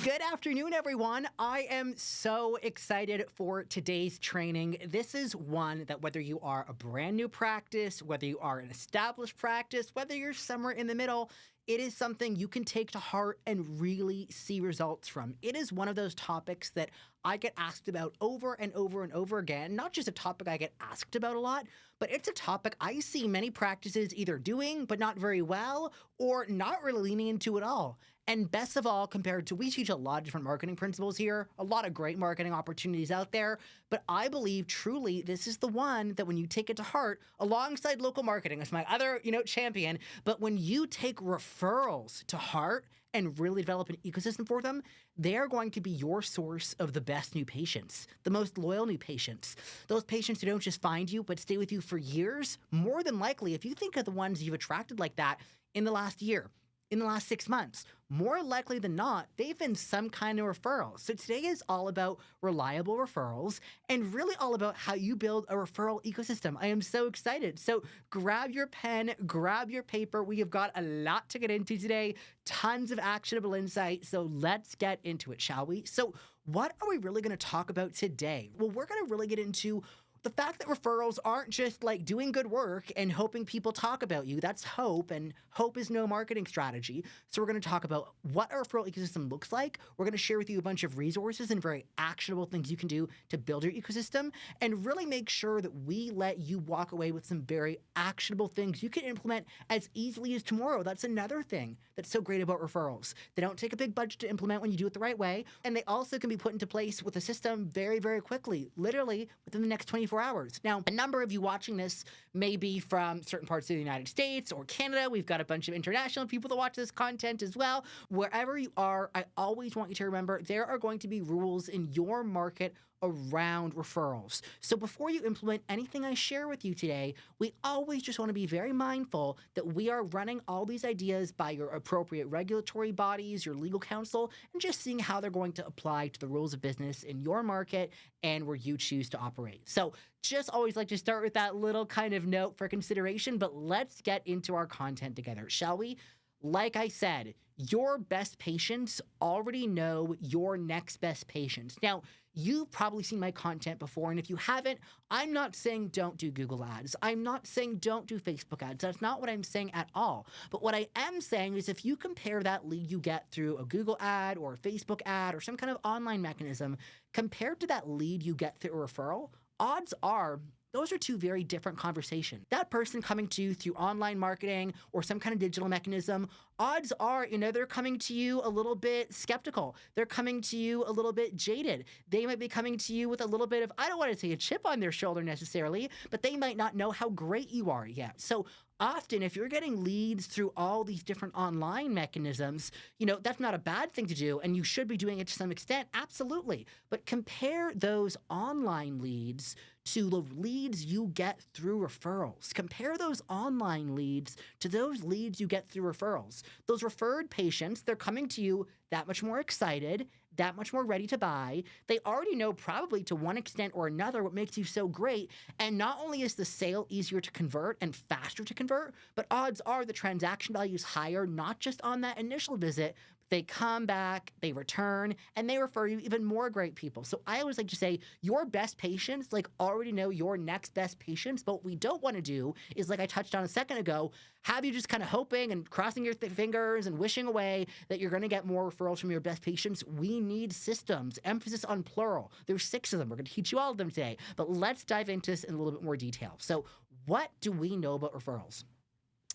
Good afternoon, everyone. I am so excited for today's training. This is one that whether you are a brand new practice, whether you are an established practice, whether you're somewhere in the middle, it is something you can take to heart and really see results from. It is one of those topics that I get asked about over and over and over again. Not just a topic I get asked about a lot, but it's a topic I see many practices either doing, but not very well, or not really leaning into at all. And best of all, we teach a lot of different marketing principles here, a lot of great marketing opportunities out there, but I believe truly this is the one that when you take it to heart, alongside local marketing, it's my other, champion, but when you take referrals to heart and really develop an ecosystem for them, they're going to be your source of the best new patients, the most loyal new patients, those patients who don't just find you, but stay with you for years. More than likely, if you think of the ones you've attracted like that in the last year, in the last 6 months, more likely than not, they've been some kind of referral. So today is all about reliable referrals and really all about how you build a referral ecosystem. I am so excited. So grab your pen, grab your paper. We have got a lot to get into today, tons of actionable insight. So let's get into it, shall we? So what are we really going to talk about today? Well, we're going to really get into the fact that referrals aren't just like doing good work and hoping people talk about you. That's hope, and hope is no marketing strategy. So we're going to talk about what a referral ecosystem looks like. We're going to share with you a bunch of resources and very actionable things you can do to build your ecosystem and really make sure that we let you walk away with some very actionable things you can implement as easily as tomorrow. That's another thing that's so great about referrals. They don't take a big budget to implement when you do it the right way, and they also can be put into place with a system very, very quickly, literally within the next 24 hours. Now, a number of you watching this may be from certain parts of the United States or Canada. We've got a bunch of international people that watch this content as well. Wherever you are, I always want you to remember there are going to be rules in your market around referrals. So before you implement anything I share with you today, we always just want to be very mindful that we are running all these ideas by your appropriate regulatory bodies, your legal counsel, and just seeing how they're going to apply to the rules of business in your market and where you choose to operate. So just always like to start with that little kind of note for consideration, but let's get into our content together, shall we? Like I said, your best patients already know your next best patients. Now, you've probably seen my content before, and if you haven't, I'm not saying don't do Google ads. I'm not saying don't do Facebook ads. That's not what I'm saying at all. But what I am saying is if you compare that lead you get through a Google ad or a Facebook ad or some kind of online mechanism compared to that lead you get through a referral, odds are those are two very different conversations. That person coming to you through online marketing or some kind of digital mechanism, odds are, they're coming to you a little bit skeptical. They're coming to you a little bit jaded. They might be coming to you with a little bit of, I don't want to say a chip on their shoulder necessarily, but they might not know how great you are yet. So often, if you're getting leads through all these different online mechanisms, that's not a bad thing to do, and you should be doing it to some extent, absolutely. But compare those online leads to the leads you get through referrals. Compare those online leads to those leads you get through referrals. Those referred patients, they're coming to you that much more excited, that much more ready to buy. They already know probably to one extent or another what makes you so great. And not only is the sale easier to convert and faster to convert, but odds are the transaction value is higher, not just on that initial visit. They come back, they return, and they refer you even more great people. So I always like to say your best patients already know your next best patients. But what we don't want to do is, like I touched on a second ago, have you just kind of hoping and crossing your fingers and wishing away that you're going to get more referrals from your best patients. We need systems, emphasis on plural. There's 6 of them. We're going to teach you all of them today. But let's dive into this in a little bit more detail. So what do we know about referrals?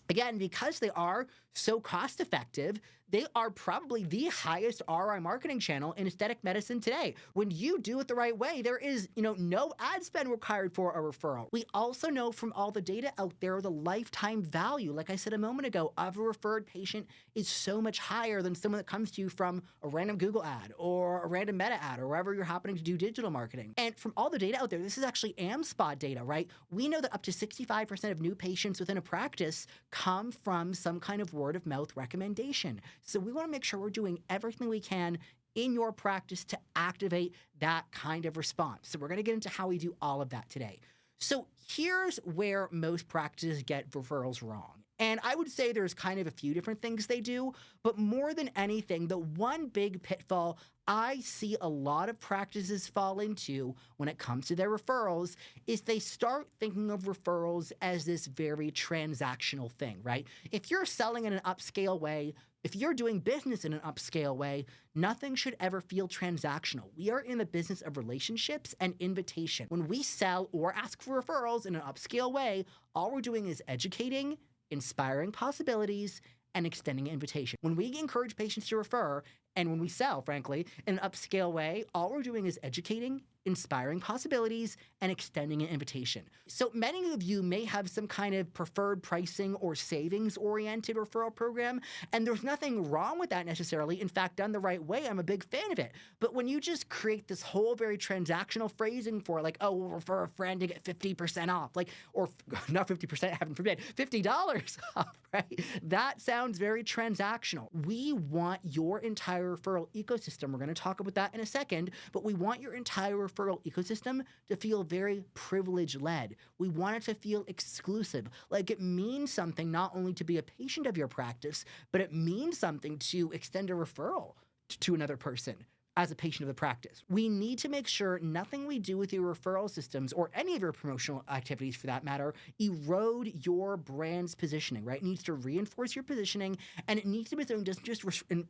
Again, because they are so cost effective, they are probably the highest ROI marketing channel in aesthetic medicine today. When you do it the right way, there is, no ad spend required for a referral. We also know from all the data out there, the lifetime value, like I said a moment ago, of a referred patient is so much higher than someone that comes to you from a random Google ad or a random Meta ad or wherever you're happening to do digital marketing. And from all the data out there, this is actually AmSpa data, right? We know that up to 65% of new patients within a practice come from some kind of word of mouth recommendation. So we want to make sure we're doing everything we can in your practice to activate that kind of response. So we're going to get into how we do all of that today. So here's where most practices get referrals wrong. And I would say there's kind of a few different things they do, but more than anything, the one big pitfall I see a lot of practices fall into when it comes to their referrals is they start thinking of referrals as this very transactional thing, right? If you're selling in an upscale way, if you're doing business in an upscale way, nothing should ever feel transactional. We are in the business of relationships and invitation. When we sell or ask for referrals in an upscale way, all we're doing is educating, inspiring possibilities, and extending an invitation. When we encourage patients to refer, and when we sell, frankly, in an upscale way, all we're doing is educating, inspiring possibilities, and extending an invitation. So many of you may have some kind of preferred pricing or savings-oriented referral program, and there's nothing wrong with that necessarily. In fact, done the right way, I'm a big fan of it. But when you just create this whole very transactional phrasing for like, oh, we'll refer a friend to get 50% off, like, or not 50%, heaven forbid, $50 off, right? That sounds very transactional. We want your entire referral ecosystem, we're going to talk about that in a second, but we want your entire referral ecosystem to feel very privilege-led. We want it to feel exclusive, like it means something not only to be a patient of your practice, but it means something to extend a referral to another person as a patient of the practice. We need to make sure nothing we do with your referral systems or any of your promotional activities for that matter erode your brand's positioning, right? It needs to reinforce your positioning, and it needs to be something that doesn't just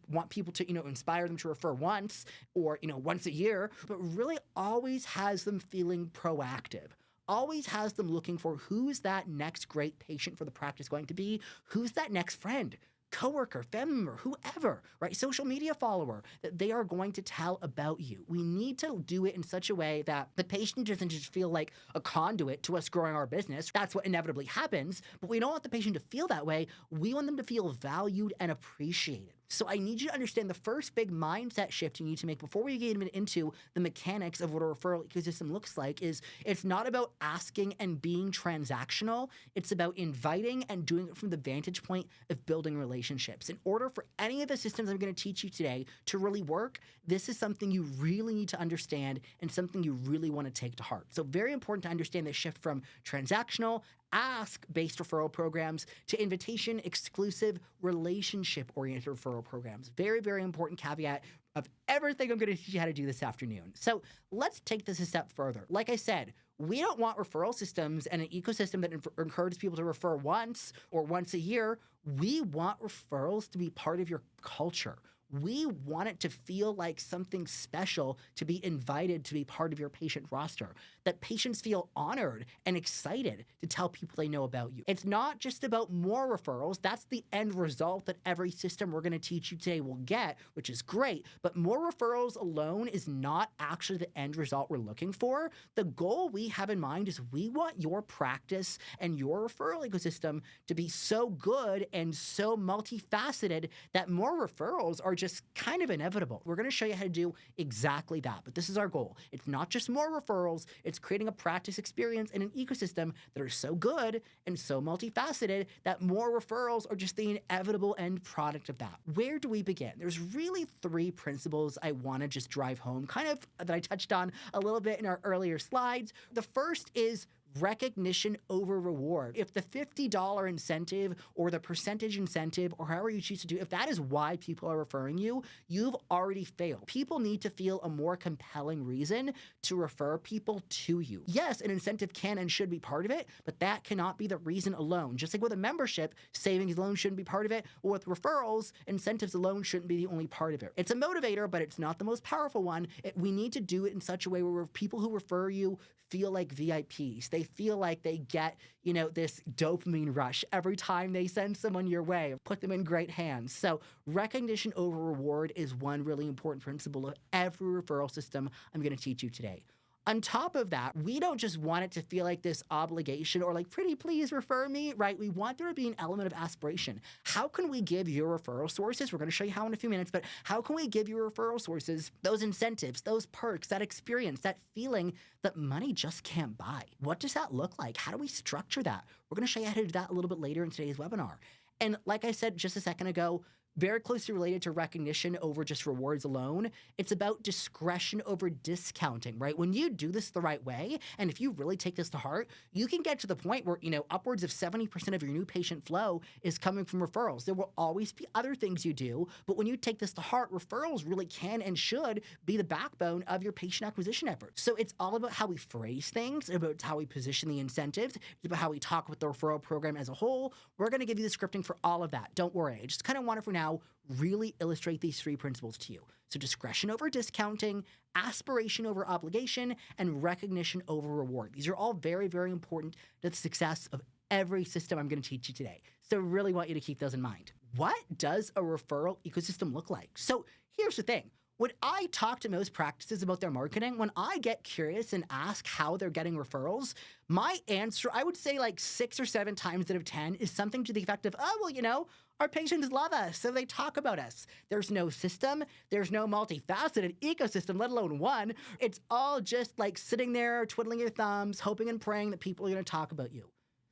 want people to, inspire them to refer once or, once a year, but really always has them feeling proactive. Always has them looking for who's that next great patient for the practice going to be, who's that next friend, coworker, family member, whoever, right? Social media follower that they are going to tell about you. We need to do it in such a way that the patient doesn't just feel like a conduit to us growing our business. That's what inevitably happens, but we don't want the patient to feel that way. We want them to feel valued and appreciated. So I need you to understand the first big mindset shift you need to make before we get into the mechanics of what a referral ecosystem looks like is it's not about asking and being transactional. It's about inviting and doing it from the vantage point of building relationships. In order for any of the systems I'm going to teach you today to really work, this is something you really need to understand and something you really want to take to heart. So very important to understand the shift from transactional, ask-based referral programs to invitation, exclusive, relationship-oriented referral programs. Very, very important caveat of everything I'm going to teach you how to do this afternoon. So let's take this a step further. Like I said, we don't want referral systems and an ecosystem that encourages people to refer once or once a year. We want referrals to be part of your culture. We want it to feel like something special to be invited to be part of your patient roster, that patients feel honored and excited to tell people they know about you. It's not just about more referrals. That's the end result that every system we're going to teach you today will get, which is great. But more referrals alone is not actually the end result we're looking for. The goal we have in mind is we want your practice and your referral ecosystem to be so good and so multifaceted that more referrals are just kind of inevitable. We're going to show you how to do exactly that, but this is our goal. It's not just more referrals, it's creating a practice experience and an ecosystem that are so good and so multifaceted that more referrals are just the inevitable end product of that. Where do we begin? There's really three principles I want to just drive home, kind of that I touched on a little bit in our earlier slides. The first is recognition over reward. If the $50 incentive or the percentage incentive or however you choose to do, if that is why people are referring you, you've already failed. People need to feel a more compelling reason to refer people to you. Yes, an incentive can and should be part of it, but that cannot be the reason alone. Just like with a membership, savings alone shouldn't be part of it, or with referrals, incentives alone shouldn't be the only part of it. It's a motivator, but it's not the most powerful one. We need to do it in such a way where people who refer you feel like VIPs. They feel like they get, this dopamine rush every time they send someone your way, put them in great hands. So recognition over reward is one really important principle of every referral system I'm going to teach you today. On top of that, we don't just want it to feel like this obligation or like, pretty please refer me, right? We want there to be an element of aspiration. How can we give your referral sources, we're going to show you how in a few minutes, but how can we give your referral sources those incentives, those perks, that experience, that feeling that money just can't buy? What does that look like? How do we structure that? We're going to show you how to do that a little bit later in today's webinar. And like I said just a second ago, very closely related to recognition over just rewards alone. It's about discretion over discounting, right? When you do this the right way, and if you really take this to heart, you can get to the point where, upwards of 70% of your new patient flow is coming from referrals. There will always be other things you do, but when you take this to heart, referrals really can and should be the backbone of your patient acquisition efforts. So it's all about how we phrase things, about how we position the incentives, it's about how we talk with the referral program as a whole. We're going to give you the scripting for all of that. Don't worry. I just kind of want to, for now, really illustrate these three principles to you. So discretion over discounting, aspiration over obligation, and recognition over reward. These are all very, very important to the success of every system I'm going to teach you today. So really want you to keep those in mind. What does a referral ecosystem look like? So here's the thing. When I talk to most practices about their marketing, when I get curious and ask how they're getting referrals, my answer, I would say like 6 or 7 times out of 10 is something to the effect of, oh, well, our patients love us, so they talk about us. There's no system. There's no multifaceted ecosystem, let alone one. It's all just like sitting there, twiddling your thumbs, hoping and praying that people are going to talk about you.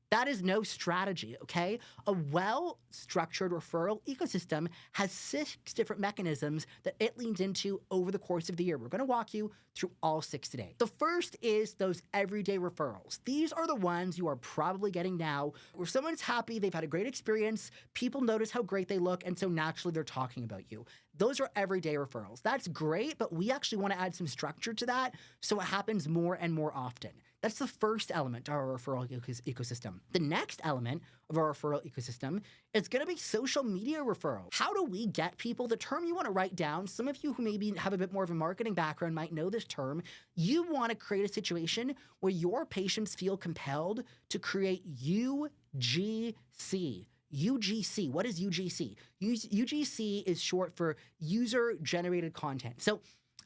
That is no strategy, okay? A well-structured referral ecosystem has 6 different mechanisms that it leans into over the course of the year. We're going to walk you through all 6 today. The first is those everyday referrals. These are the ones you are probably getting now, where someone's happy, they've had a great experience, people notice how great they look, and so naturally they're talking about you. Those are everyday referrals. That's great, but we actually want to add some structure to that so it happens more and more often. That's the first element of our referral ecosystem. The next element of our referral ecosystem is going to be social media referral. How do we get people? The term you want to write down, some of you who maybe have a bit more of a marketing background might know this term. You want to create a situation where your patients feel compelled to create UGC. UGC. What is UGC? UGC is short for user-generated content. So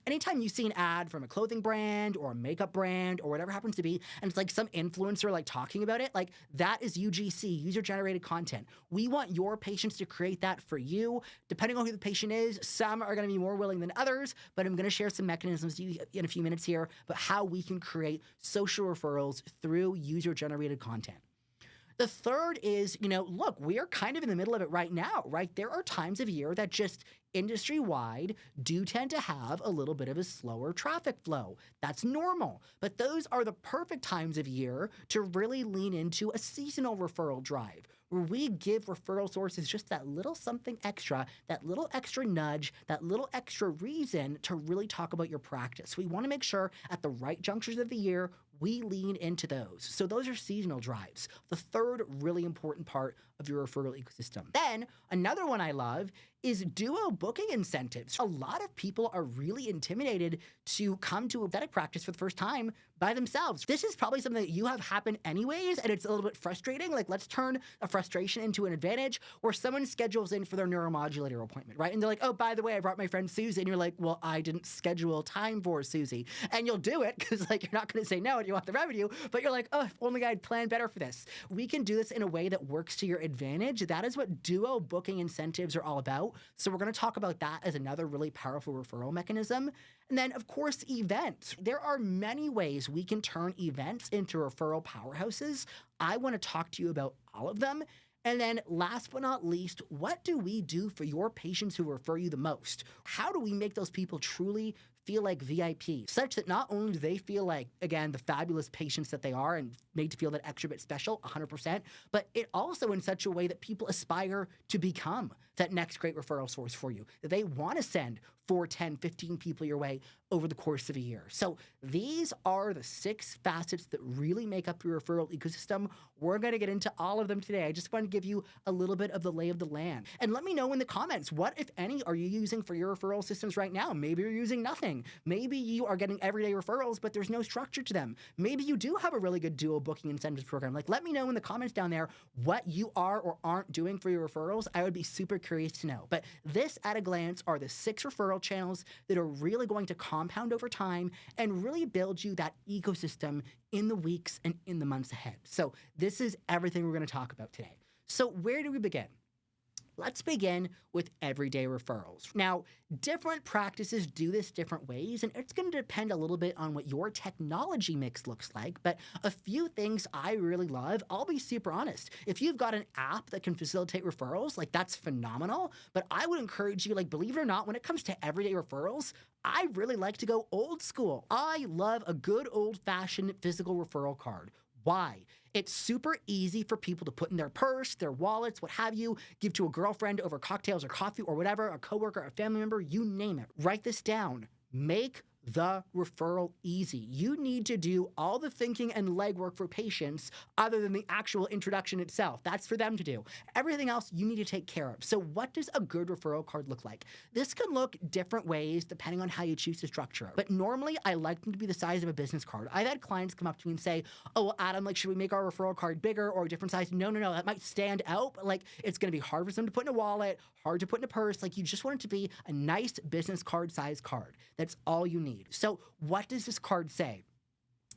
anytime you see an ad from a clothing brand or a makeup brand or whatever happens to be, and it's like some influencer like talking about it, like that is UGC, user-generated content. We want your patients to create that for you. Depending on who the patient is, some are going to be more willing than others, but I'm going to share some mechanisms in a few minutes here about how we can create social referrals through user-generated content. The third is, look, we are kind of in the middle of it right now, right? There are times of year that just industry-wide do tend to have a little bit of a slower traffic flow. That's normal. But those are the perfect times of year to really lean into a seasonal referral drive, where we give referral sources just that little something extra, that little extra nudge, that little extra reason to really talk about your practice. We want to make sure at the right junctures of the year, we lean into those. So those are seasonal drives, the third really important part of your referral ecosystem. Then another one I love is duo booking incentives. A lot of people are really intimidated to come to a aesthetic practice for the first time by themselves. This is probably something that you have happen anyways, and it's a little bit frustrating. Like, let's turn a frustration into an advantage, where someone schedules in for their neuromodulator appointment, right? And they're like, oh, by the way, I brought my friend Susie. And you're like, well, I didn't schedule time for Susie. And you'll do it because you're not going to say no and you want the revenue, but you're like, oh, if only I'd planned better for this. We can do this in a way that works to your advantage. That is what duo booking incentives are all about. So we're going to talk about that as another really powerful referral mechanism. And then, of course, events. There are many ways we can turn events into referral powerhouses. I want to talk to you about all of them. And then last but not least, what do we do for your patients who refer you the most? How do we make those people truly feel like VIP, such that not only do they feel like, again, the fabulous patients that they are and made to feel that extra bit special, 100%, but it also in such a way that people aspire to become that next great referral source for you, that they want to send 4, 10, 15 people your way over the course of a year. So these are the 6 facets that really make up your referral ecosystem. We're going to get into all of them today. I just want to give you a little bit of the lay of the land. And let me know in the comments, what, if any, are you using for your referral systems right now? Maybe you're using nothing. Maybe you are getting everyday referrals, but there's no structure to them. Maybe you do have a really good dual booking incentives program. Like, let me know in the comments down there what you are or aren't doing for your referrals. I would be super curious to know. But this, at a glance, are the 6 referral channels that are really going to compound over time and really build you that ecosystem in the weeks and in the months ahead. So this is everything we're going to talk about today. So where do we begin? Let's begin with everyday referrals. Now, different practices do this different ways, and it's going to depend a little bit on what your technology mix looks like, but a few things I really love, I'll be super honest. If you've got an app that can facilitate referrals, like that's phenomenal, but I would encourage you, like believe it or not, when it comes to everyday referrals, I really like to go old school. I love a good old-fashioned physical referral card. Why? It's super easy for people to put in their purse, their wallets, what have you, give to a girlfriend over cocktails or coffee or whatever, a coworker, a family member, you name it. Write this down. Make the referral easy. You need to do all the thinking and legwork for patients other than the actual introduction itself. That's for them to do. Everything else you need to take care of. So what does a good referral card look like? This can look different ways depending on how you choose to structure it. But normally I like them to be the size of a business card. I've had clients come up to me and say, oh, well, Adam, like, should we make our referral card bigger or a different size? No, that might stand out, but like, it's going to be hard for them to put in a wallet, hard to put in a purse. Like, you just want it to be a nice business card size card. That's all you need. So what does this card say?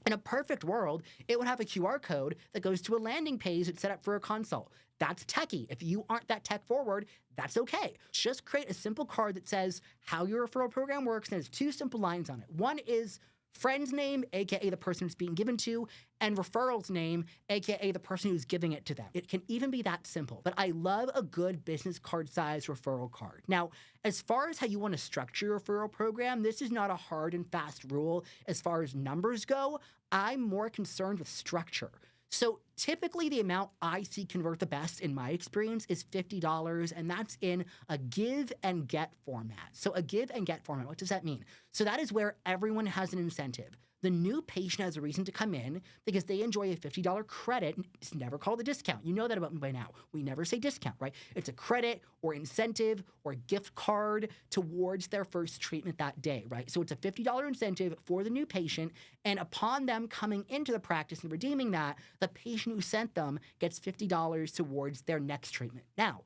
In a perfect world, it would have a QR code that goes to a landing page that's set up for a consult. That's techie. If you aren't that tech forward, that's okay. Just create a simple card that says how your referral program works, and has two simple lines on it. One is friend's name, aka the person it's being given to, and referral's name, aka the person who's giving it to them. It can even be that simple, but I love a good business card size referral card. Now, as far as how you want to structure your referral program, this is not a hard and fast rule as far as numbers go. I'm more concerned with structure. So typically the amount I see convert the best in my experience is $50, and that's in a give and get format. So a give and get format, what does that mean? So that is where everyone has an incentive. The new patient has a reason to come in because they enjoy a $50 credit. It's never called a discount. You know that about me by now. We never say discount, right? It's a credit or incentive or gift card towards their first treatment that day, right? So it's a $50 incentive for the new patient, and upon them coming into the practice and redeeming that, the patient who sent them gets $50 towards their next treatment. Now,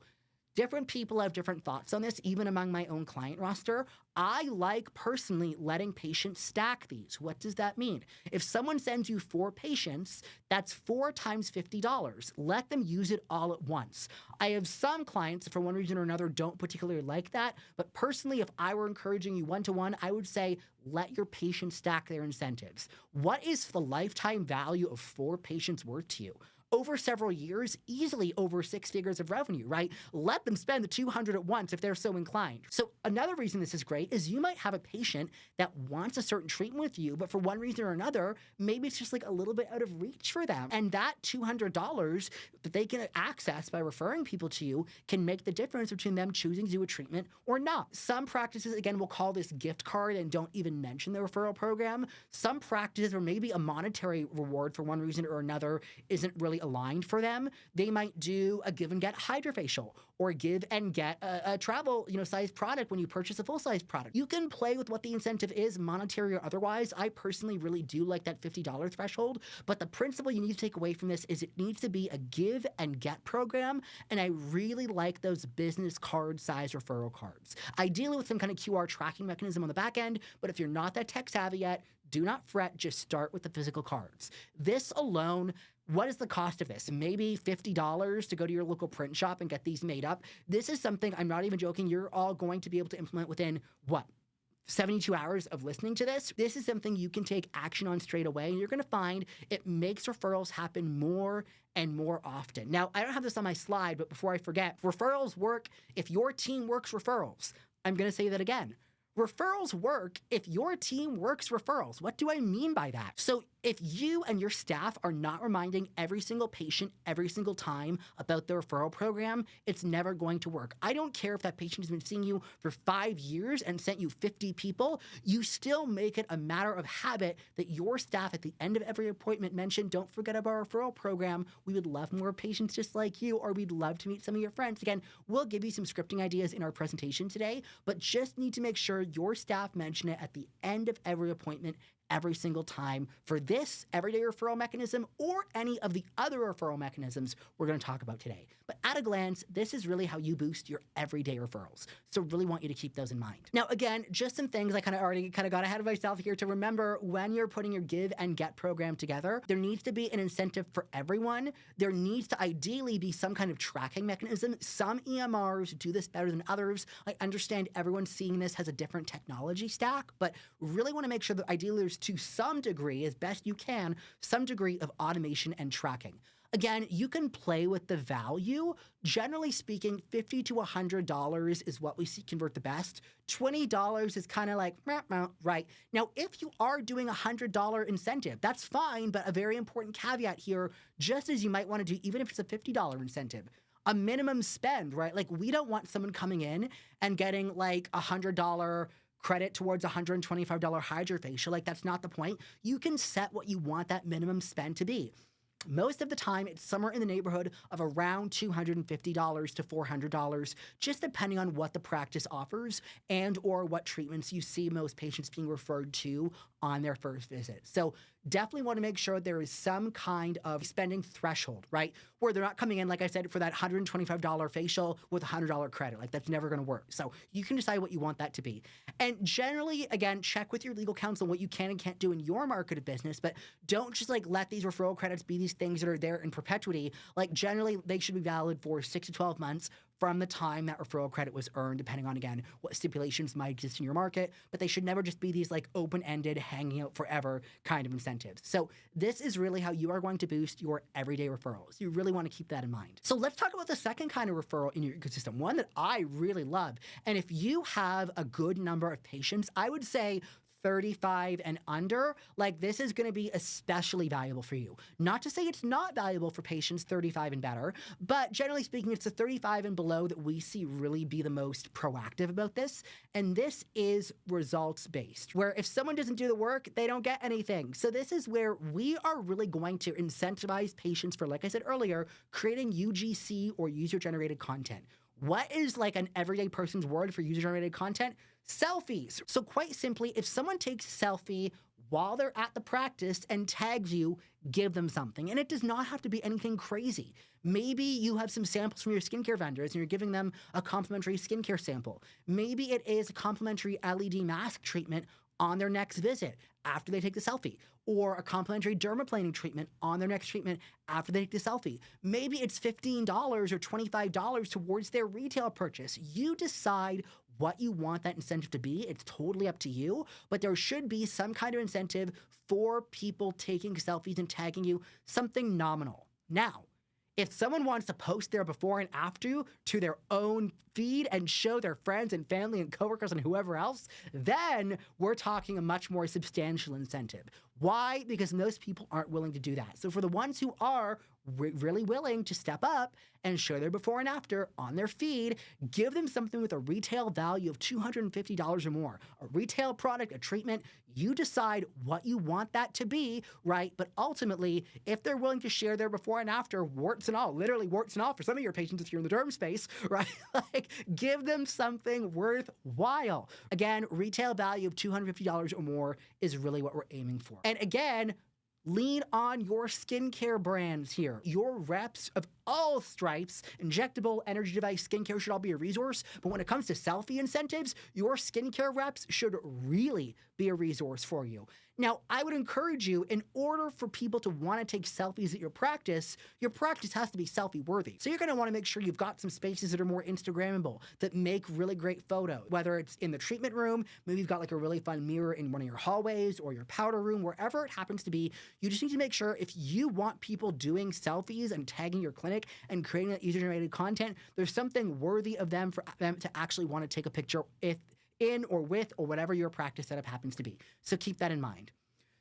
different people have different thoughts on this, even among my own client roster. I like personally letting patients stack these. What does that mean? If someone sends you 4 patients, that's 4 times $50. Let them use it all at once. I have some clients, for one reason or another, don't particularly like that. But personally, if I were encouraging you one-to-one, I would say let your patients stack their incentives. What is the lifetime value of 4 patients worth to you? Over several years, easily over 6 figures of revenue, right? Let them spend the $200 at once if they're so inclined. So another reason this is great is you might have a patient that wants a certain treatment with you, but for one reason or another, maybe it's just like a little bit out of reach for them. And that $200 that they can access by referring people to you can make the difference between them choosing to do a treatment or not. Some practices, again, will call this gift card and don't even mention the referral program. Some practices, or maybe a monetary reward for one reason or another, isn't really aligned for them. They might do a give and get hydrofacial or give and get a travel, size product when you purchase a full size product. You can play with what the incentive is, monetary or otherwise. I personally really do like that $50 threshold, but the principle you need to take away from this is it needs to be a give and get program, and I really like those business card size referral cards. Ideally with some kind of QR tracking mechanism on the back end, but if you're not that tech savvy yet, do not fret, just start with the physical cards. This alone, what is the cost of this? Maybe $50 to go to your local print shop and get these made up. This is something, I'm not even joking, you're all going to be able to implement within, 72 hours of listening to this. This is something you can take action on straight away, and you're going to find it makes referrals happen more and more often. Now, I don't have this on my slide, but before I forget, referrals work if your team works referrals. I'm going to say that again. Referrals work if your team works referrals. What do I mean by that? So if you and your staff are not reminding every single patient every single time about the referral program, it's never going to work. I don't care if that patient has been seeing you for 5 years and sent you 50 people. You still make it a matter of habit that your staff at the end of every appointment mention, don't forget about our referral program. We would love more patients just like you, or we'd love to meet some of your friends. Again, we'll give you some scripting ideas in our presentation today, but just need to make sure your staff mention it at the end of every appointment every single time for this everyday referral mechanism or any of the other referral mechanisms we're going to talk about today. But at a glance, this is really how you boost your everyday referrals. So really want you to keep those in mind. Now, again, just some things I already got ahead of myself here to remember when you're putting your give and get program together. There needs to be an incentive for everyone. There needs to ideally be some kind of tracking mechanism. Some EMRs do this better than others. I understand everyone seeing this has a different technology stack, but really want to make sure that ideally there's, to some degree, as best you can, some degree of automation and tracking. Again, you can play with the value. Generally speaking, $50 to $100 is what we see convert the best. $20 is kind of like, right? Now, if you are doing a $100 incentive, that's fine, but a very important caveat here, just as you might want to do, even if it's a $50 incentive, a minimum spend, right? Like, we don't want someone coming in and getting like $100 credit towards a $125 hydrofacial. Like, that's not the point. You can set what you want that minimum spend to be. Most of the time, it's somewhere in the neighborhood of around $250 to $400, just depending on what the practice offers and or what treatments you see most patients being referred to on their first visit. So definitely want to make sure there is some kind of spending threshold, right? Where they're not coming in, like I said, for that $125 facial with $100 credit. Like, that's never going to work. So you can decide what you want that to be. And generally, again, check with your legal counsel what you can and can't do in your market of business, but don't just like let these referral credits be these things that are there in perpetuity. Like, generally, they should be valid for 6 to 12 months from the time that referral credit was earned, depending on, again, what stipulations might exist in your market. But they should never just be these like open-ended, hanging out forever kind of incentives. So this is really how you are going to boost your everyday referrals. You really want to keep that in mind. So let's talk about the second kind of referral in your ecosystem, one that I really love. And if you have a good number of patients, I would say 35 and under, like, this is going to be especially valuable for you. Not to say it's not valuable for patients 35 and better, but generally speaking, it's the 35 and below that we see really be the most proactive about this. And this is results-based, where if someone doesn't do the work, they don't get anything. So this is where we are really going to incentivize patients for, like I said earlier, creating UGC or user-generated content. What is like an everyday person's word for user-generated content? Selfies. So quite simply, if someone takes a selfie while they're at the practice and tags you, give them something. And it does not have to be anything crazy. Maybe you have some samples from your skincare vendors and you're giving them a complimentary skincare sample. Maybe it is a complimentary LED mask treatment on their next visit after they take the selfie, or a complimentary dermaplaning treatment on their next treatment after they take the selfie. Maybe it's $15 or $25 towards their retail purchase. You decide what you want that incentive to be. It's totally up to you, but there should be some kind of incentive for people taking selfies and tagging you, something nominal. Now, if someone wants to post their before and after you to their own feed and show their friends and family and coworkers and whoever else, then we're talking a much more substantial incentive. Why? Because most people aren't willing to do that. So for the ones who are really willing to step up and show their before and after on their feed, give them something with a retail value of $250 or more. A retail product, a treatment, you decide what you want that to be, right? But ultimately, if they're willing to share their before and after, warts and all, literally warts and all for some of your patients if you're in the derm space, right? Like, give them something worthwhile. Again, retail value of $250 or more is really what we're aiming for. And again, lean on your skincare brands here. Your reps of all stripes, injectable, energy device, skincare should all be a resource. But when it comes to selfie incentives, your skincare reps should really be a resource for you. Now, I would encourage you, in order for people to want to take selfies at your practice has to be selfie worthy. So you're going to want to make sure you've got some spaces that are more Instagrammable, that make really great photos. Whether it's in the treatment room, maybe you've got like a really fun mirror in one of your hallways or your powder room, wherever it happens to be. You just need to make sure if you want people doing selfies and tagging your clinic and creating that user-generated content, there's something worthy of them for them to actually want to take a picture in or with or whatever your practice setup happens to be. So keep that in mind.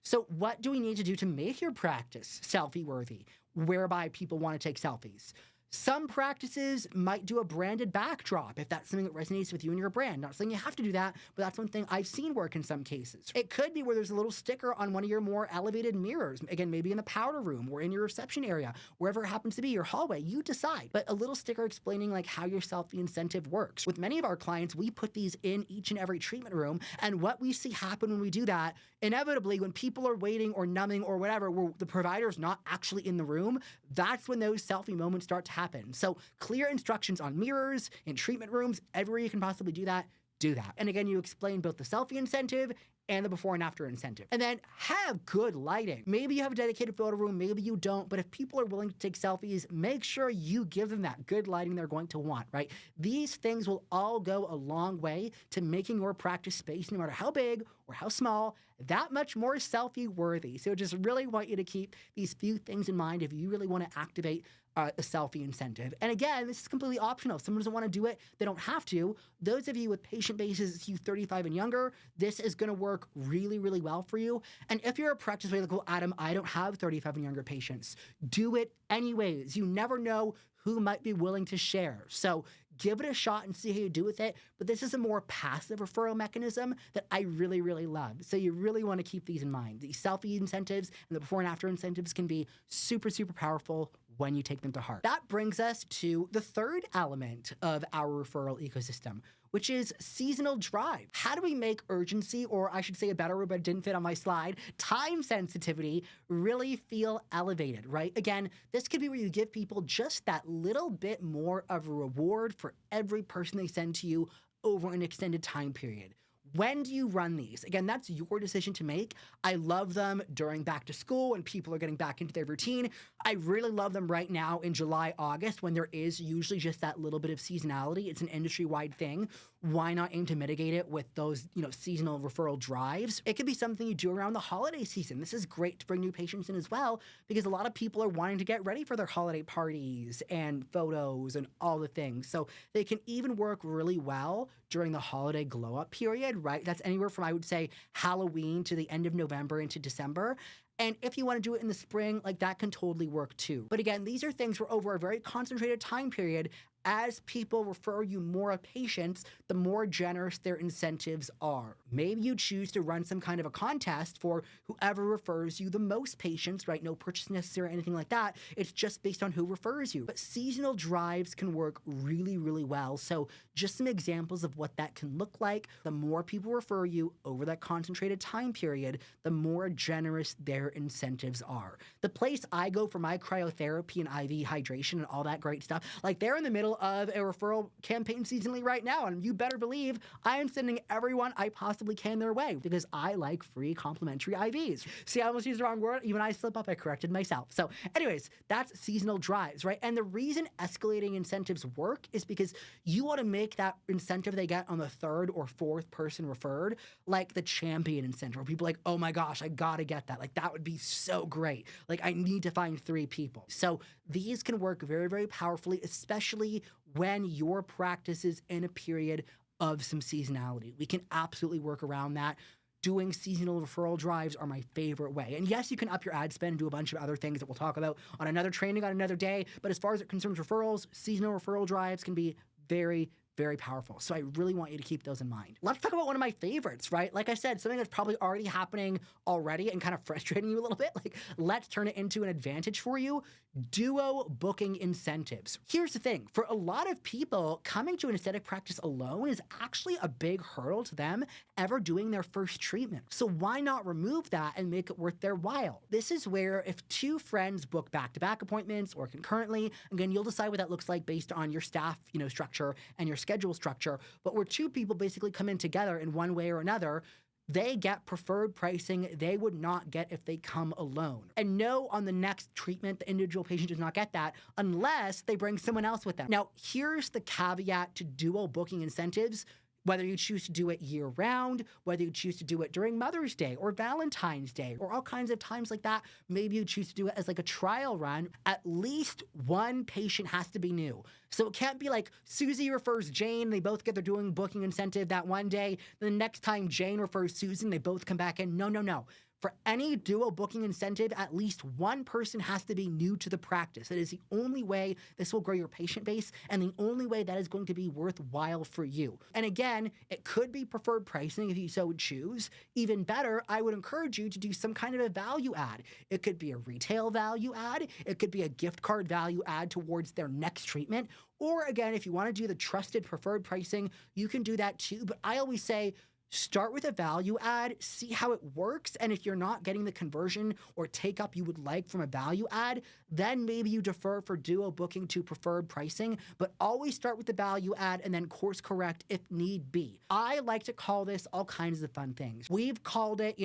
So what do we need to do to make your practice selfie worthy, whereby people want to take selfies? Some practices might do a branded backdrop if that's something that resonates with you and your brand. Not saying you have to do that, but that's one thing I've seen work in some cases. It could be where there's a little sticker on one of your more elevated mirrors. Again, maybe in the powder room or in your reception area, wherever it happens to be, your hallway, you decide. But a little sticker explaining like how your selfie incentive works. With many of our clients, we put these in each and every treatment room, and what we see happen when we do that, inevitably when people are waiting or numbing or whatever, where the provider's not actually in the room, that's when those selfie moments start to happen. So clear instructions on mirrors, in treatment rooms, everywhere you can possibly do that, do that. And again, you explain both the selfie incentive and the before and after incentive. And then have good lighting. Maybe you have a dedicated photo room, maybe you don't, but if people are willing to take selfies, make sure you give them that good lighting they're going to want, right? These things will all go a long way to making your practice space, no matter how big or how small, that much more selfie worthy. So just really want you to keep these few things in mind if you really want to activate a selfie incentive. And again, this is completely optional. If someone doesn't want to do it, they don't have to. Those of you with patient bases, you 35 and younger, this is going to work really, really well for you. And if you're a practice where you're like, well, Adam, I don't have 35 and younger patients, do it anyways. You never know who might be willing to share. So give it a shot and see how you do with it. But this is a more passive referral mechanism that I really, really love. So you really want to keep these in mind. These selfie incentives and the before and after incentives can be super, super powerful when you take them to heart. That brings us to the third element of our referral ecosystem, which is seasonal drive. How do we make urgency, or I should say a better word, but it didn't fit on my slide, time sensitivity, really feel elevated, right? Again, this could be where you give people just that little bit more of a reward for every person they send to you over an extended time period. When do you run these? Again, that's your decision to make. I love them during back to school when people are getting back into their routine. I really love them right now in July, August, when there is usually just that little bit of seasonality. It's an industry-wide thing. Why not aim to mitigate it with those, seasonal referral drives? It could be something you do around the holiday season. This is great to bring new patients in as well, because a lot of people are wanting to get ready for their holiday parties and photos and all the things. So they can even work really well during the holiday glow-up period, right? That's anywhere from, I would say, Halloween to the end of November into December. And if you want to do it in the spring, like that can totally work too. But again, these are things where over a very concentrated time period, as people refer you more patients, the more generous their incentives are. Maybe you choose to run some kind of a contest for whoever refers you the most patients, right? No purchase necessary or anything like that. It's just based on who refers you. But seasonal drives can work really, really well. So just some examples of what that can look like. The more people refer you over that concentrated time period, the more generous their incentives are. The place I go for my cryotherapy and IV hydration and all that great stuff, like they're in the middle of a referral campaign seasonally right now, and you better believe I am sending everyone I possibly can their way because I like free complimentary IVs. See, I almost used the wrong word. Even I slip up, I corrected myself. So anyways, that's seasonal drives, right? And the reason escalating incentives work is because you want to make that incentive they get on the third or fourth person referred like the champion incentive, where people are like, oh my gosh, I gotta get that. Like that would be so great. Like I need to find 3 people. So these can work very, very powerfully, especially when your practice is in a period of some seasonality. We can absolutely work around that. Doing seasonal referral drives are my favorite way. And yes, you can up your ad spend and do a bunch of other things that we'll talk about on another training on another day. But as far as it concerns referrals, seasonal referral drives can be very, very powerful. So I really want you to keep those in mind. Let's talk about one of my favorites, right? Like I said, something that's probably already happening already and kind of frustrating you a little bit. Like, let's turn it into an advantage for you. Duo booking incentives. Here's the thing. For a lot of people, coming to an aesthetic practice alone is actually a big hurdle to them ever doing their first treatment. So why not remove that and make it worth their while? This is where if 2 friends book back-to-back appointments or concurrently, again, you'll decide what that looks like based on your staff, structure and your schedule structure, but where 2 people basically come in together in one way or another, they get preferred pricing they would not get if they come alone. And no, on the next treatment, the individual patient does not get that unless they bring someone else with them. Now, here's the caveat to dual booking incentives. Whether you choose to do it year-round, whether you choose to do it during Mother's Day or Valentine's Day or all kinds of times like that, maybe you choose to do it as like a trial run, at least one patient has to be new. So it can't be like Susie refers Jane, they both get their doing booking incentive that one day, then the next time Jane refers Susan, they both come back in. No, no, no. For any duo booking incentive, at least one person has to be new to the practice. It is the only way this will grow your patient base and the only way that is going to be worthwhile for you. And again, it could be preferred pricing if you so choose. Even better, I would encourage you to do some kind of a value add. It could be a retail value add. It could be a gift card value add towards their next treatment. Or again, if you want to do the trusted preferred pricing, you can do that too. But I always say, start with a value add, see how it works, and if you're not getting the conversion or take up you would like from a value add, then maybe you defer for duo booking to preferred pricing, but always start with the value add and then course correct if need be. I like to call this all kinds of fun things. We've called it,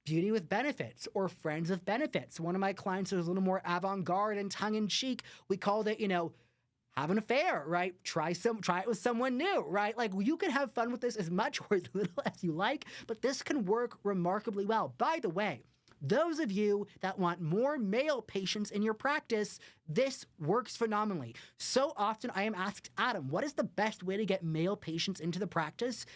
beauty with benefits or friends with benefits. One of my clients was a little more avant-garde and tongue-in-cheek. We called it, have an affair, right? Try it with someone new, right? Like, you can have fun with this as much or as little as you like, but this can work remarkably well. By the way, those of you that want more male patients in your practice, this works phenomenally. So often I am asked, Adam, what is the best way to get male patients into the practice?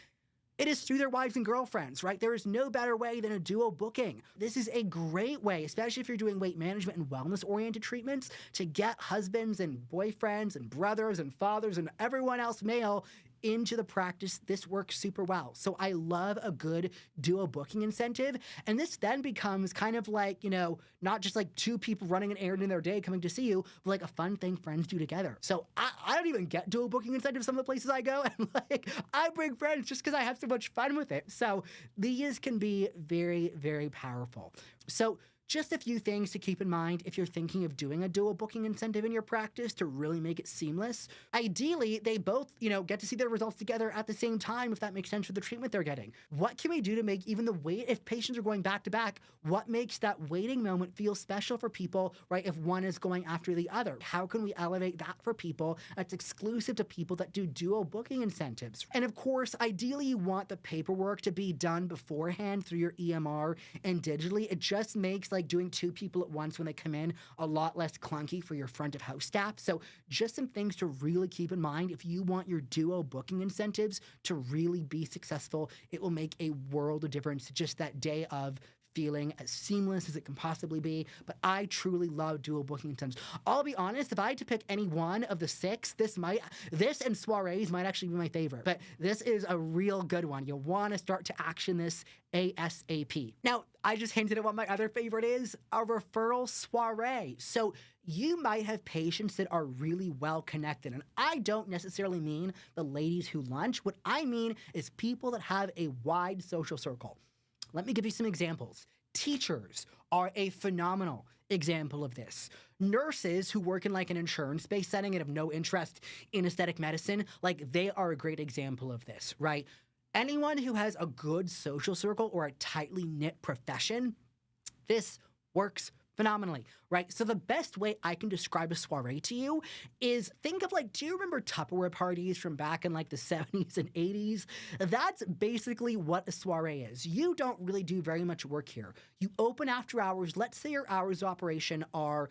It is through their wives and girlfriends, right? There is no better way than a duo booking. This is a great way, especially if you're doing weight management and wellness-oriented treatments, to get husbands and boyfriends and brothers and fathers and everyone else male into the practice. This works super well. So I love a good duo booking incentive. And this then becomes kind of like, not just like two people running an errand in their day coming to see you, but like a fun thing friends do together. So I don't even get duo booking incentives some of the places I go. And I bring friends just because I have so much fun with it. So these can be very, very powerful. So just a few things to keep in mind if you're thinking of doing a dual booking incentive in your practice to really make it seamless. Ideally, they both, get to see their results together at the same time, if that makes sense for the treatment they're getting. What can we do to make even the wait, if patients are going back to back, what makes that waiting moment feel special for people, right, if one is going after the other? How can we elevate that for people that's exclusive to people that do dual booking incentives? And of course, ideally, you want the paperwork to be done beforehand through your EMR and digitally. It just makes doing two people at once when they come in a lot less clunky for your front of house staff. So just some things to really keep in mind if you want your duo booking incentives to really be successful. It will make a world of difference just that day of feeling as seamless as it can possibly be. But I truly love dual booking incentives. I'll be honest, if I had to pick any one of the six, this and soirees might actually be my favorite. But this is a real good one. You'll want to start to action this ASAP. Now, I just hinted at what my other favorite is, a referral soiree. So you might have patients that are really well connected. And I don't necessarily mean the ladies who lunch. What I mean is people that have a wide social circle. Let me give you some examples. Teachers are a phenomenal example of this. Nurses who work in an insurance-based setting and have no interest in aesthetic medicine, they are a great example of this, right? Anyone who has a good social circle or a tightly knit profession, this works phenomenally, right? So the best way I can describe a soiree to you is think of do you remember Tupperware parties from back in the 70s and 80s? That's basically what a soiree is. You don't really do very much work here. You open after hours. Let's say your hours of operation are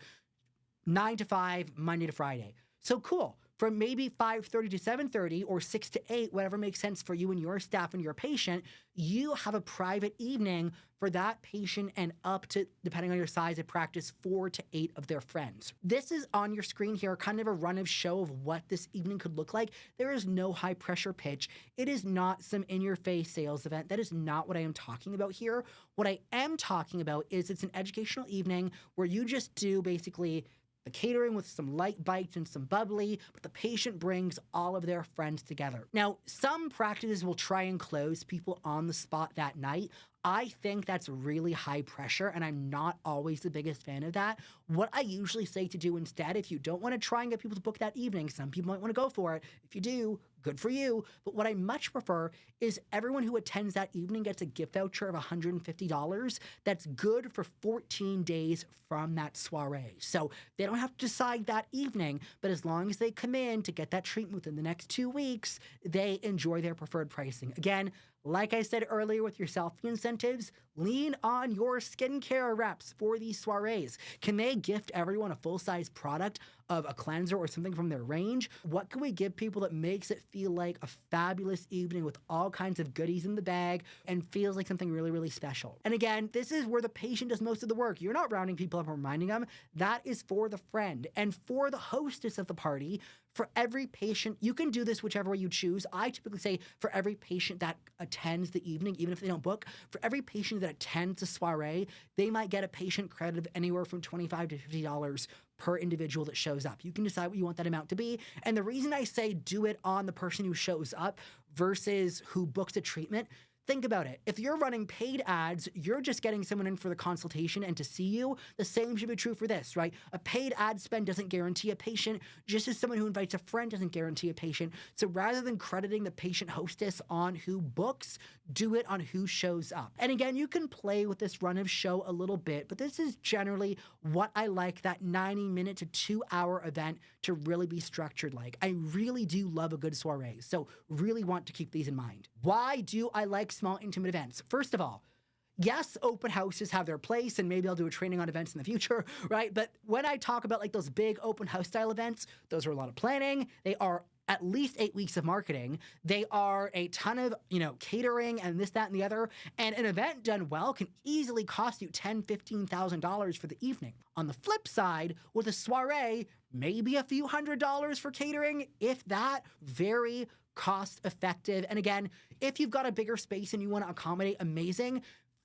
9 to 5, Monday to Friday. So cool. From maybe 5:30 to 7:30 or 6 to 8, whatever makes sense for you and your staff and your patient, you have a private evening for that patient and up to, depending on your size of practice, 4 to 8 of their friends. This is on your screen here, kind of a run of show of what this evening could look like. There is no high pressure pitch. It is not some in-your-face sales event. That is not what I am talking about here. What I am talking about is it's an educational evening where you just do basically the catering with some light bites and some bubbly, but the patient brings all of their friends together. Now, some practices will try and close people on the spot that night. I think that's really high pressure, and I'm not always the biggest fan of that. What I usually say to do instead, if you don't want to try and get people to book that evening, some people might want to go for it. If you do, good for you. But what I much prefer is everyone who attends that evening gets a gift voucher of $150 that's good for 14 days from that soiree. So they don't have to decide that evening, but as long as they come in to get that treatment within the next 2 weeks, they enjoy their preferred pricing. Again, like I said earlier with your selfie incentives, lean on your skincare reps for these soirees. Can they gift everyone a full-size product of a cleanser or something from their range? What can we give people that makes it feel like a fabulous evening with all kinds of goodies in the bag and feels like something really, really special? And again, this is where the patient does most of the work. You're not rounding people up and reminding them. That is for the friend and for the hostess of the party. For every patient, you can do this whichever way you choose. I typically say for every patient that attends the evening, even if they don't book, for every patient that attends the soiree, they might get a patient credit of anywhere from $25 to $50 per individual that shows up. You can decide what you want that amount to be. And the reason I say do it on the person who shows up versus who books a treatment, think about it. If you're running paid ads, you're just getting someone in for the consultation and to see you. The same should be true for this, right? A paid ad spend doesn't guarantee a patient, just as someone who invites a friend doesn't guarantee a patient. So rather than crediting the patient hostess on who books, do it on who shows up. And again, you can play with this run of show a little bit, but this is generally what I like that 90-minute to 2-hour event to really be structured like. I really do love a good soiree, so really want to keep these in mind. Why do I like small, intimate events? First of all, yes, open houses have their place, and maybe I'll do a training on events in the future, right? But when I talk about like those big open house style events, those are a lot of planning. They are at least 8 weeks of marketing. They are a ton of, catering and this, that, and the other. And an event done well can easily cost you $10,000, $15,000 for the evening. On the flip side, with a soiree, maybe a few $100s for catering, if that, very cost effective. And again, if you've got a bigger space and you want to accommodate, amazing.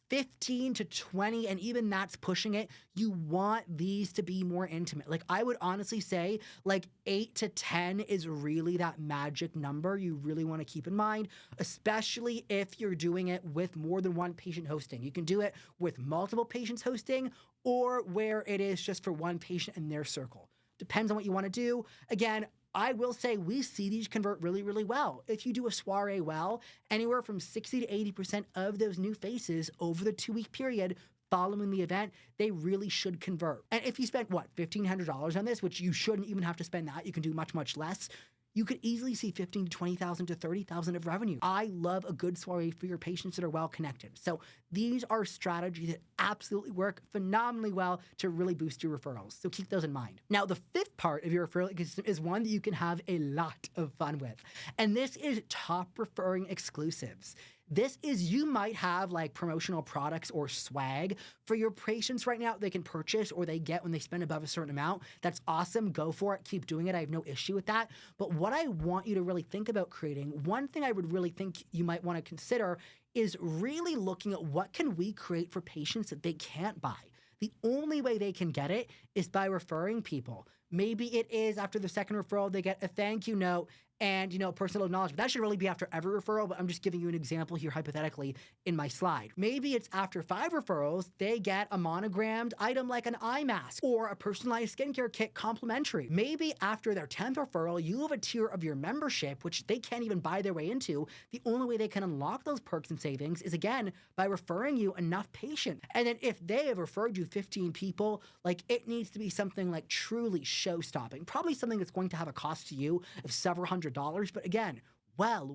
15 to 20, and even that's pushing it. You want these to be more intimate. Like, I would honestly say like 8 to 10 is really that magic number you really want to keep in mind, especially if you're doing it with more than one patient hosting. You can do it with multiple patients hosting or where it is just for one patient in their circle. Depends on what you want to do. Again, I will say we see these convert really, really well. If you do a soiree well, anywhere from 60 to 80% of those new faces over the 2-week period following the event, they really should convert. And if you spent, $1,500 on this, which you shouldn't even have to spend that, you can do much, much less, you could easily see $15,000 to $20,000 to $30,000 of revenue. I love a good soiree for your patients that are well connected. So these are strategies that absolutely work phenomenally well to really boost your referrals. So keep those in mind. Now, the fifth part of your referral ecosystem is one that you can have a lot of fun with. And this is top referring exclusives. This is, you might have like promotional products or swag for your patients right now they can purchase or they get when they spend above a certain amount. That's awesome. Go for it. Keep doing it. I have no issue with that. But what I want you to really think about creating, one thing I would really think you might want to consider is really looking at what can we create for patients that they can't buy. The only way they can get it is by referring people. Maybe it is after the second referral, they get a thank you note and, personal acknowledgement. That should really be after every referral, but I'm just giving you an example here hypothetically in my slide. Maybe it's after 5 referrals, they get a monogrammed item like an eye mask or a personalized skincare kit complimentary. Maybe after their 10th referral, you have a tier of your membership, which they can't even buy their way into. The only way they can unlock those perks and savings is, again, by referring you enough patients. And then if they have referred you 15 people, like, it needs to be something like truly show-stopping. Probably something that's going to have a cost to you of several $100, but again, well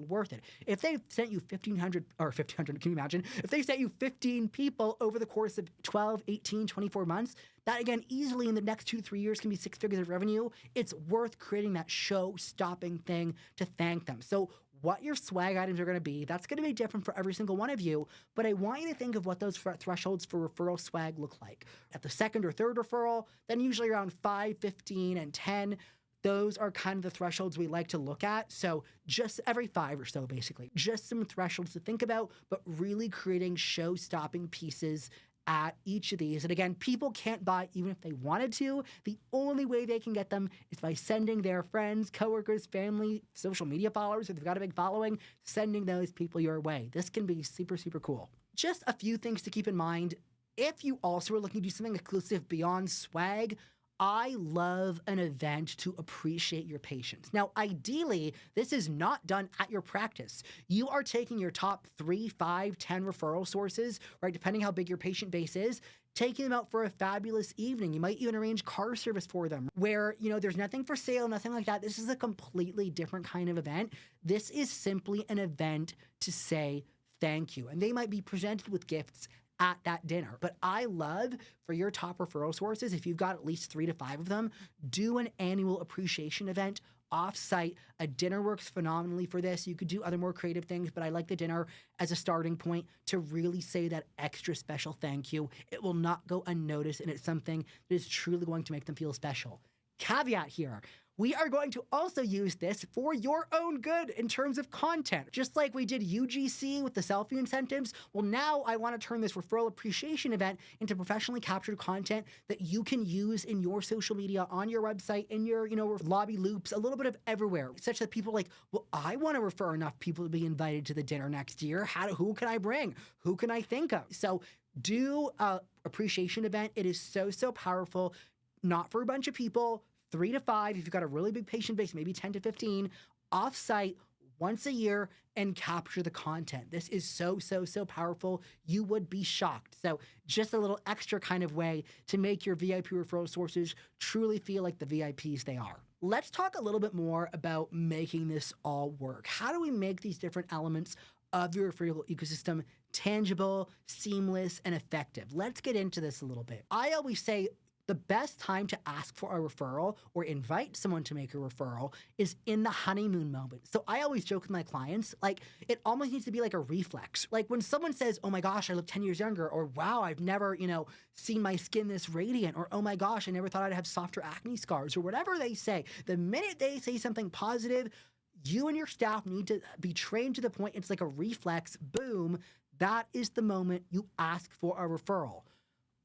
worth it. If they've sent you 1,500, can you imagine? If they sent you 15 people over the course of 12, 18, 24 months, that again, easily in the next 2 to 3 years can be 6 figures of revenue. It's worth creating that show-stopping thing to thank them. So what your swag items are going to be, that's going to be different for every single one of you, but I want you to think of what those thresholds for referral swag look like. At the second or third referral, then usually around 5, 15, and 10, those are kind of the thresholds we like to look at. So just every 5 or so, basically. Just some thresholds to think about, but really creating show-stopping pieces at each of these. And again, people can't buy even if they wanted to. The only way they can get them is by sending their friends, coworkers, family, social media followers, if they've got a big following, sending those people your way. This can be super, super cool. Just a few things to keep in mind. If you also are looking to do something exclusive beyond swag, I love an event to appreciate your patients. Now, ideally, this is not done at your practice. You are taking your top 3, 5, 10 referral sources, right, depending how big your patient base is, taking them out for a fabulous evening. You might even arrange car service for them where, there's nothing for sale, nothing like that. This is a completely different kind of event. This is simply an event to say thank you. And they might be presented with gifts at that dinner. But I love for your top referral sources, if you've got at least 3 to 5 of them, do an annual appreciation event off-site. A dinner works phenomenally for this. You could do other more creative things, but I like the dinner as a starting point to really say that extra special thank you. It will not go unnoticed, and it's something that is truly going to make them feel special. Caveat here. We are going to also use this for your own good in terms of content. Just like we did UGC with the selfie incentives, well, now I want to turn this referral appreciation event into professionally captured content that you can use in your social media, on your website, in your, lobby loops, a little bit of everywhere, such that people are like, well, I want to refer enough people to be invited to the dinner next year. Who can I bring? Who can I think of? So do a appreciation event. It is so, so powerful, not for a bunch of people, 3 to 5, if you've got a really big patient base, maybe 10 to 15, off-site once a year and capture the content. This is so, so, so powerful. You would be shocked. So just a little extra kind of way to make your VIP referral sources truly feel like the VIPs they are. Let's talk a little bit more about making this all work. How do we make these different elements of your referral ecosystem tangible, seamless, and effective? Let's get into this a little bit. I always say the best time to ask for a referral or invite someone to make a referral is in the honeymoon moment. So I always joke with my clients, like, it almost needs to be like a reflex. Like when someone says, oh my gosh, I look 10 years younger, or wow, I've never, seen my skin this radiant, or oh my gosh, I never thought I'd have softer acne scars, or whatever they say. The minute they say something positive, you and your staff need to be trained to the point it's like a reflex, boom, that is the moment you ask for a referral.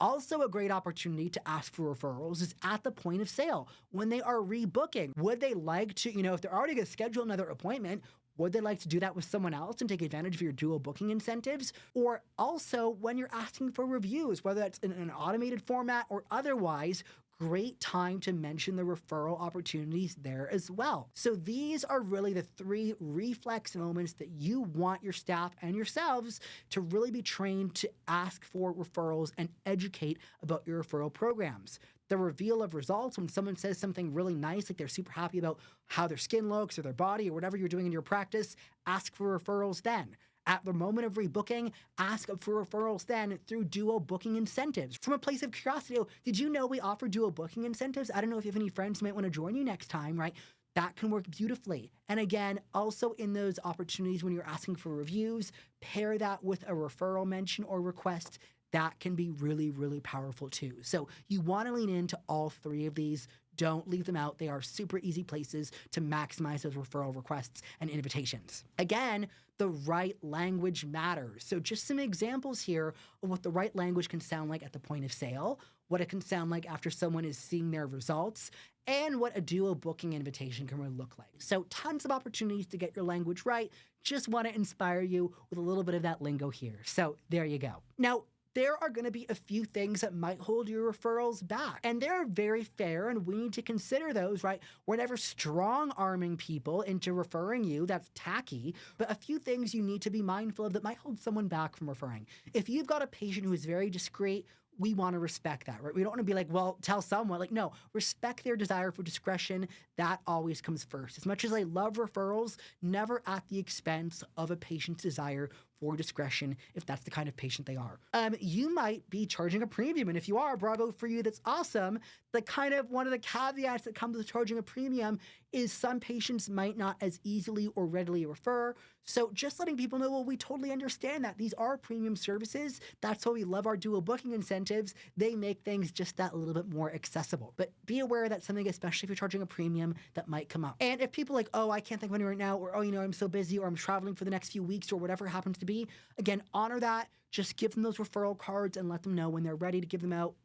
Also, a great opportunity to ask for referrals is at the point of sale when they are rebooking. Would they like to, if they're already going to schedule another appointment, would they like to do that with someone else and take advantage of your dual booking incentives? Or also when you're asking for reviews, whether that's in an automated format or otherwise, great time to mention the referral opportunities there as well. So these are really the 3 reflex moments that you want your staff and yourselves to really be trained to ask for referrals and educate about your referral programs. The reveal of results, when someone says something really nice, like they're super happy about how their skin looks or their body or whatever you're doing in your practice, ask for referrals then. At the moment of rebooking, ask for referrals then through dual booking incentives. From a place of curiosity, did you know we offer dual booking incentives? I don't know if you have any friends who might want to join you next time, right? That can work beautifully. And again, also in those opportunities when you're asking for reviews, pair that with a referral mention or request. That can be really, really powerful too. So you want to lean into all 3 of these. Don't leave them out. They are super easy places to maximize those referral requests and invitations. Again, the right language matters. So just some examples here of what the right language can sound like at the point of sale, what it can sound like after someone is seeing their results, and what a dual booking invitation can really look like. So tons of opportunities to get your language right. Just want to inspire you with a little bit of that lingo here. So there you go. Now, there are going to be a few things that might hold your referrals back. And they're very fair, and we need to consider those, right? We're never strong-arming people into referring you. That's tacky. But a few things you need to be mindful of that might hold someone back from referring. If you've got a patient who is very discreet, we want to respect that, right? We don't want to be like, well, tell someone. Like, no, respect their desire for discretion. That always comes first. As much as I love referrals, never at the expense of a patient's desire for discretion, if that's the kind of patient they are. You might be charging a premium, and if you are, bravo for you, that's awesome. The kind of one of the caveats that comes with charging a premium is some patients might not as easily or readily refer. So just letting people know, well, we totally understand that. These are premium services. That's why we love our dual booking incentives. They make things just that little bit more accessible. But be aware that something, especially if you're charging a premium, that might come up. And if people are like, oh, I can't think of any right now, or, oh, I'm so busy, or I'm traveling for the next few weeks, or whatever it happens to be, again, honor that. Just give them those referral cards and let them know when they're ready to give them out.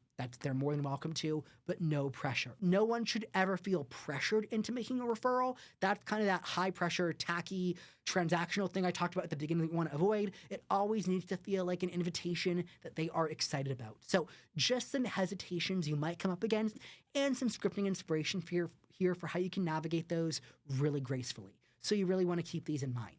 They're more than welcome to, but no pressure. No one should ever feel pressured into making a referral. That's kind of that high pressure, tacky, transactional thing I talked about at the beginning that we want to avoid. It always needs to feel like an invitation that they are excited about. So just some hesitations you might come up against and some scripting inspiration here for how you can navigate those really gracefully. So you really want to keep these in mind.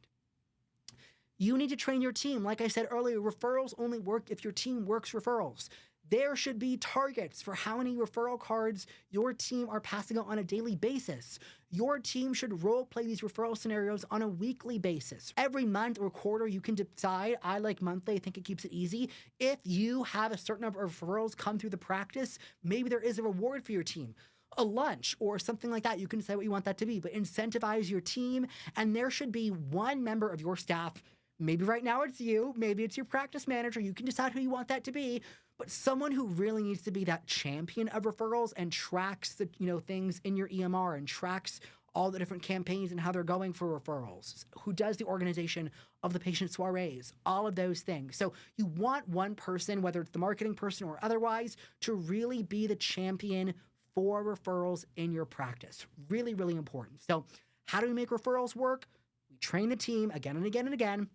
You need to train your team. Like I said earlier, referrals only work if your team works referrals. There should be targets for how many referral cards your team are passing out on a daily basis. Your team should role play these referral scenarios on a weekly basis. Every month or quarter, you can decide. I like monthly. I think it keeps it easy. If you have a certain number of referrals come through the practice, maybe there is a reward for your team. A lunch or something like that. You can decide what you want that to be, but incentivize your team. And there should be one member of your staff. Maybe right now it's you. Maybe it's your practice manager. You can decide who you want that to be. But someone who really needs to be that champion of referrals and tracks the things in your EMR and tracks all the different campaigns and how they're going for referrals, who does the organization of the patient soirees, all of those things. So you want one person, whether it's the marketing person or otherwise, to really be the champion for referrals in your practice. Really, really important. So how do we make referrals work? We train the team again and again and again.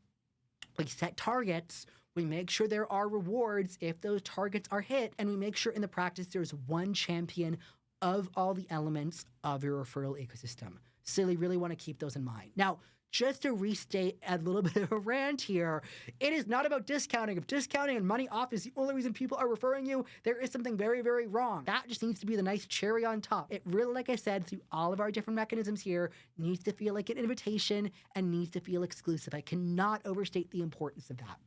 We set targets. We make sure there are rewards if those targets are hit, and we make sure in the practice there's one champion of all the elements of your referral ecosystem. So you really want to keep those in mind. Now, just to restate a little bit of a rant here, it is not about discounting. If discounting and money off is the only reason people are referring you, there is something very, very wrong. That just needs to be the nice cherry on top. It really, like I said, through all of our different mechanisms here, needs to feel like an invitation and needs to feel exclusive. I cannot overstate the importance of that.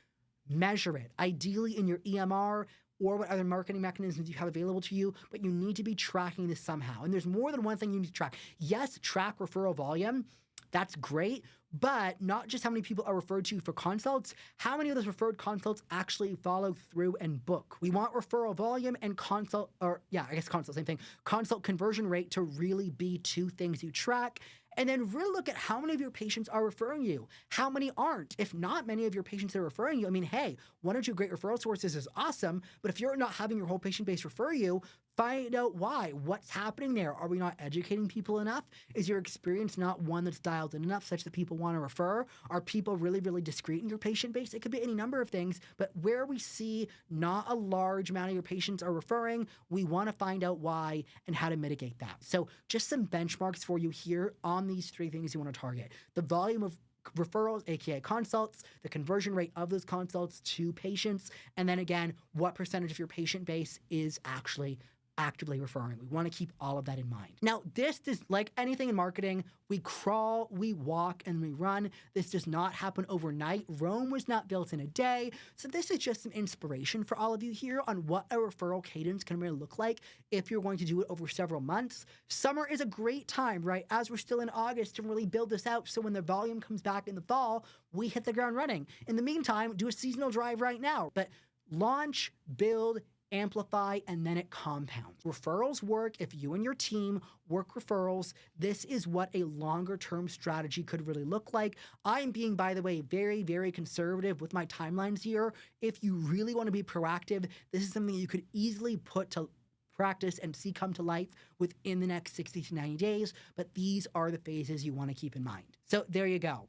Measure it, ideally in your EMR or what other marketing mechanisms you have available to you, but you need to be tracking this somehow. And there's more than one thing you need to track. Yes, track referral volume. That's great, but not just how many people are referred to you for consults, how many of those referred consults actually follow through and book. We want referral volume and consult same thing, consult conversion rate to really be two things you track. And then really look at how many of your patients are referring you. How many aren't? If not many of your patients are referring you, I mean, hey, one or two great referral sources is awesome, but if you're not having your whole patient base refer you, find out why. What's happening there? Are we not educating people enough? Is your experience not one that's dialed in enough such that people want to refer? Are people really, really discreet in your patient base? It could be any number of things, but where we see not a large amount of your patients are referring, we want to find out why and how to mitigate that. So just some benchmarks for you here on these three things you want to target. The volume of referrals, aka consults, the conversion rate of those consults to patients, and then again, what percentage of your patient base is actually actively referring. We want to keep all of that in mind. Now, this is like anything in marketing. We crawl, we walk, and we run. This does not happen overnight. Rome was not built in a day. So this is just some inspiration for all of you here on what a referral cadence can really look like if you're going to do it over several months. Summer is a great time, right? As we're still in August to really build this out. So when the volume comes back in the fall, we hit the ground running. In the meantime, do a seasonal drive right now. But launch, build, amplify, and then it compounds. Referrals work if you and your team work referrals. This is what a longer term strategy could really look like. I'm being, by the way, very, very conservative with my timelines here. If you really want to be proactive, this is something you could easily put to practice and see come to life within the next 60 to 90 days, but these are the phases you want to keep in mind. So there you go.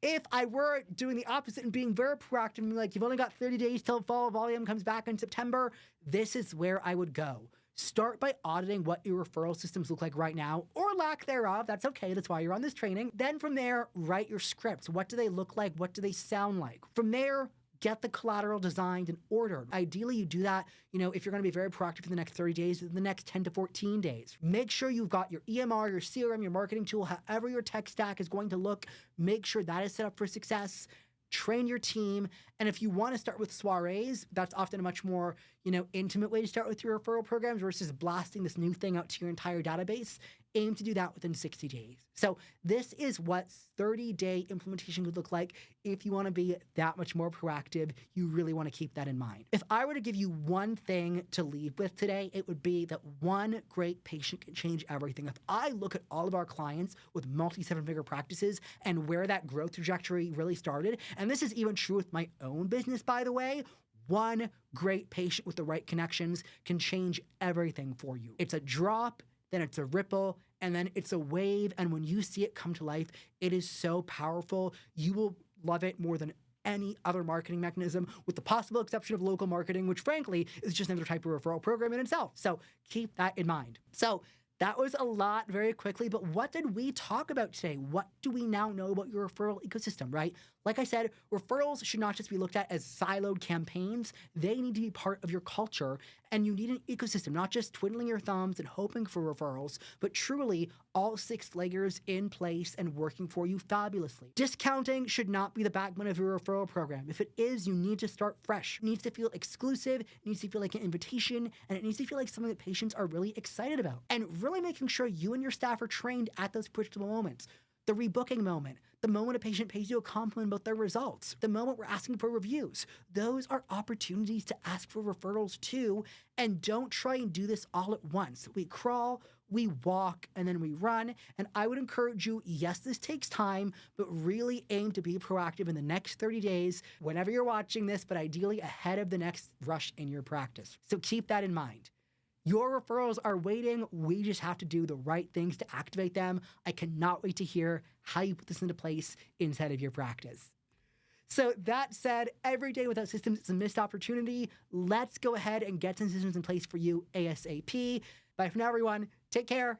If I were doing the opposite and being very proactive and like, you've only got 30 days till fall volume comes back in September, this is where I would go. Start by auditing what your referral systems look like right now, or lack thereof. That's okay. That's why you're on this training. Then from there, write your scripts. What do they look like? What do they sound like? From there, get the collateral designed and ordered. Ideally, you do that, if you're going to be very proactive in the next 30 days, in the next 10 to 14 days. Make sure you've got your EMR, your CRM, your marketing tool, however your tech stack is going to look. Make sure that is set up for success. Train your team. And if you want to start with soirees, that's often a much more, intimate way to start with your referral programs versus blasting this new thing out to your entire database. Aim to do that within 60 days. So this is what 30-day implementation would look like. If you want to be that much more proactive, you really want to keep that in mind. If I were to give you one thing to leave with today, it would be that one great patient can change everything. If I look at all of our clients with multi-seven-figure practices and where that growth trajectory really started, and this is even true with my own business, by the way, one great patient with the right connections can change everything for you. It's a drop, then it's a ripple, and then it's a wave. And when you see it come to life, it is so powerful. You will love it more than any other marketing mechanism, with the possible exception of local marketing, which frankly is just another type of referral program in itself. So keep that in mind. So That was a lot very quickly, but what did we talk about today? What do we now know about your referral ecosystem, right? Like I said, referrals should not just be looked at as siloed campaigns. They need to be part of your culture, and you need an ecosystem, not just twiddling your thumbs and hoping for referrals, but truly all 6 layers in place and working for you fabulously. Discounting should not be the backbone of your referral program. If it is, you need to start fresh. It needs to feel exclusive, it needs to feel like an invitation, and it needs to feel like something that patients are really excited about. And really making sure you and your staff are trained at those predictable moments. The rebooking moment, the moment a patient pays you a compliment about their results, the moment we're asking for reviews. Those are opportunities to ask for referrals too, and don't try and do this all at once. We crawl, we walk, and then we run, and I would encourage you, yes, this takes time, but really aim to be proactive in the next 30 days, whenever you're watching this, but ideally ahead of the next rush in your practice. So keep that in mind. Your referrals are waiting. We just have to do the right things to activate them. I cannot wait to hear how you put this into place inside of your practice. So that said, every day without systems is a missed opportunity. Let's go ahead and get some systems in place for you ASAP. Bye for now, everyone. Take care.